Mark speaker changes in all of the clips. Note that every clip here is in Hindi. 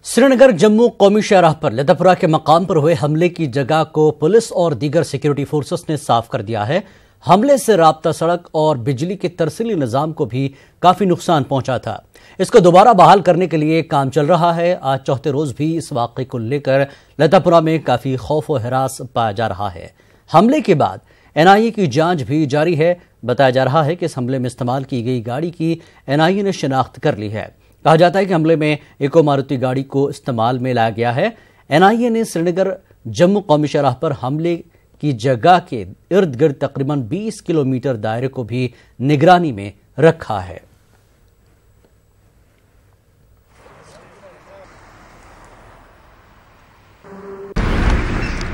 Speaker 1: श्रीनगर जम्मू कौमी शाहराह पर लतापुरा के मकाम पर हुए हमले की जगह को पुलिस और दीगर सिक्योरिटी फोर्सेस ने साफ कर दिया है। हमले से राब्ता सड़क और बिजली के तरसीली निजाम को भी काफी नुकसान पहुंचा था। इसको दोबारा बहाल करने के लिए काम चल रहा है। आज चौथे रोज भी इस वाकये को लेकर लतापुरा में काफी खौफ व हिरास पाया जा रहा है। हमले के बाद एनआईए की जांच भी जारी है। बताया जा रहा है कि इस हमले में इस्तेमाल की गई गाड़ी की एनआईए ने शिनाख्त कर ली है। कहा जाता है कि हमले में इको मारुति गाड़ी को इस्तेमाल में लाया गया है। एनआईए ने श्रीनगर जम्मू कौमी शाहराह पर हमले की जगह के इर्द गिर्द तकरीबन 20 किलोमीटर दायरे को भी निगरानी में रखा है।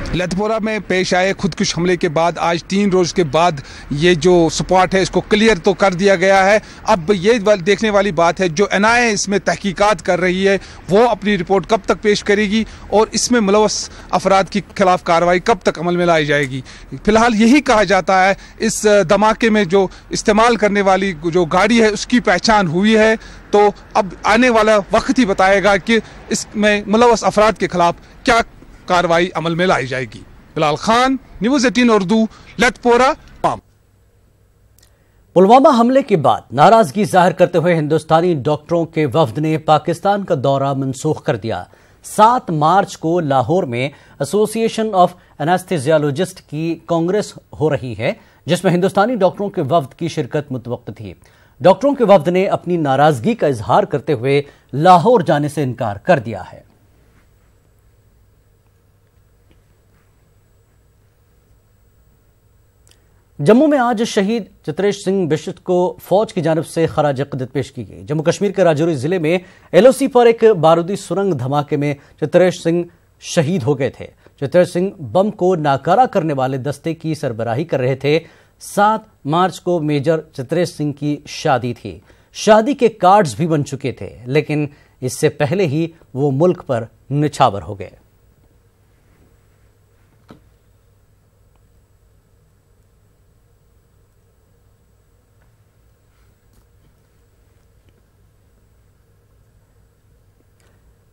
Speaker 2: लतापुरा में पेश आए खुदकुश हमले के बाद आज 3 रोज के बाद ये जो स्पॉट है इसको क्लियर तो कर दिया गया है। अब ये देखने वाली बात है जो एनआईए इसमें तहकीकात कर रही है वो अपनी रिपोर्ट कब तक पेश करेगी और इसमें मुलव्वस अफराद के खिलाफ कार्रवाई कब तक अमल में लाई जाएगी। फिलहाल यही कहा जाता है इस धमाके में जो इस्तेमाल करने वाली जो गाड़ी है उसकी पहचान हुई है, तो अब आने वाला वक्त ही बताएगा कि इसमें मुलव्वस अफराद के खिलाफ क्या कार्रवाई अमल में लाई जाएगी। बिलाल खान, न्यूज़ 18 उर्दू, लतापुरा।
Speaker 1: पुलवामा हमले के बाद नाराजगी जाहिर करते हुए हिंदुस्तानी डॉक्टरों के वफ्द ने पाकिस्तान का दौरा मनसूख कर दिया। 7 मार्च को लाहौर में एसोसिएशन ऑफ एनेस्थीसियोलॉजिस्ट की कांग्रेस हो रही है, जिसमें हिंदुस्तानी डॉक्टरों के वफ्द की शिरकत मुतवक्किल थी। डॉक्टरों के वफ्द ने अपनी नाराजगी का इजहार करते हुए लाहौर जाने से इनकार कर दिया है। जम्मू में आज शहीद चित्रेश सिंह बिश्त को फौज की जानिब से खराज अक़ीदत पेश की गई। जम्मू कश्मीर के राजौरी जिले में एलओसी पर एक बारूदी सुरंग धमाके में चित्रेश सिंह शहीद हो गए थे। चित्रेश सिंह बम को नाकारा करने वाले दस्ते की सरबराही कर रहे थे। 7 मार्च को मेजर चित्रेश सिंह की शादी थी। शादी के कार्ड्स भी बन चुके थे, लेकिन इससे पहले ही वो मुल्क पर निछावर हो गए।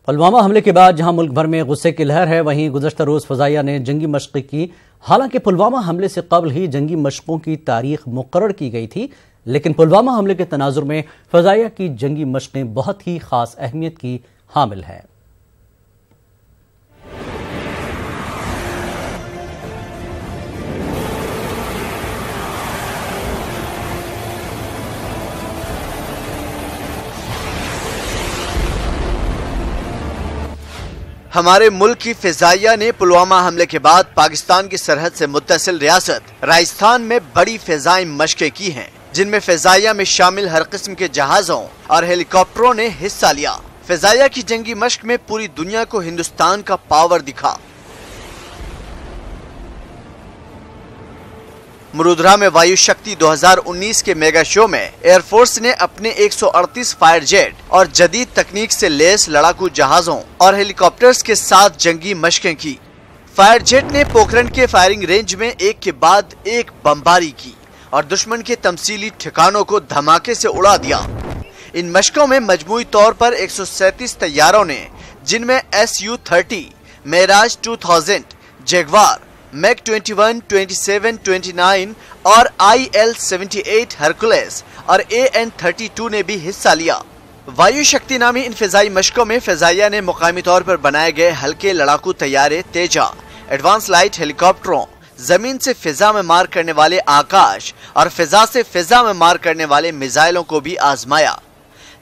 Speaker 1: पुलवामा हमले के बाद जहां मुल्क भर में गुस्से की लहर है, वहीं गुज़श्ता रोज फ़ज़ाइया ने जंगी मशक़ की। हालांकि पुलवामा हमले से कबल ही जंगी मशक़ों की तारीख मुकर्रर की गई थी, लेकिन पुलवामा हमले के तनाजुर में फ़ज़ाइया की जंगी मशक़ें बहुत ही खास अहमियत की हामिल हैं।
Speaker 3: हमारे मुल्क की फ़िज़ाइया ने पुलवामा हमले के बाद पाकिस्तान की सरहद से मुत्तसिल रियासत राजस्थान में बड़ी फ़िज़ाई मशक़ें की हैं, जिनमें फ़िज़ाइया में शामिल हर किस्म के जहाज़ों और हेलीकॉप्टरों ने हिस्सा लिया। फ़िज़ाइया की जंगी मशक़ में पूरी दुनिया को हिंदुस्तान का पावर दिखा। मरूदरा में वायु शक्ति 2019 के मेगा शो में एयरफोर्स ने अपने 138 फायर जेट और जदीद तकनीक से लेस लड़ाकू जहाजों और हेलीकॉप्टर्स के साथ जंगी मशकें की। फायर जेट ने पोखरण के फायरिंग रेंज में एक के बाद एक बमबारी की और दुश्मन के तमसीली ठिकानों को धमाके से उड़ा दिया। इन मशकों में मजमूई तौर पर 137 तैयारों ने, जिनमें SU-30, मेराज 2000, जगुआर, मैक 21, 27, 29 और IL-78 हरकुलेस और AN-32 ने भी हिस्सा लिया। वायु शक्ति नामी इन फ़िज़ाई मशकों में फ़िज़ाइया ने मुकामी तौर पर बनाए गए हल्के लड़ाकू तैयारे तेजा, एडवांस लाइट हेलीकॉप्टरों, जमीन से फिजा में मार करने वाले आकाश और फिजा से फिजा में मार करने वाले मिसाइलों को भी आजमाया।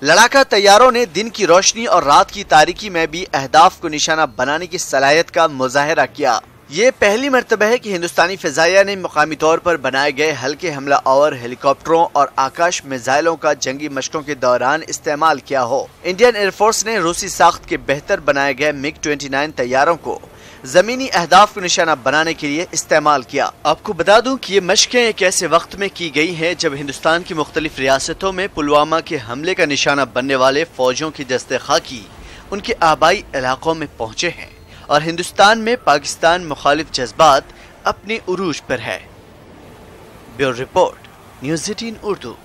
Speaker 3: लड़ाका तैयारों ने दिन की रोशनी और रात की तारीकी में भी अहदाफ को निशाना बनाने की सलाहियत का मुजाहिरा किया। ये पहली मर्तबा है कि हिंदुस्तानी फ़िज़ाइया ने मुकामी तौर पर बनाए गए हल्के हमला और हेलीकॉप्टरों और आकाश मिसाइलों का जंगी मशकों के दौरान इस्तेमाल किया हो। इंडियन एयरफोर्स ने रूसी साख्त के बेहतर बनाए गए मिग 29 तैयारों को जमीनी अहदाफ को निशाना बनाने के लिए इस्तेमाल किया। आपको बता दूं कि ये मशकें एक ऐसे वक्त में की गई हैं जब हिंदुस्तान की मुख्तलिफ रियासतों में पुलवामा के हमले का निशाना बनने वाले फौजों की दस्ते खाकी उनके आबाई इलाकों में पहुंचे हैं और हिंदुस्तान में पाकिस्तान मुखालिफ जज्बात अपने उरूज पर है। Bureau report, news 18 Urdu.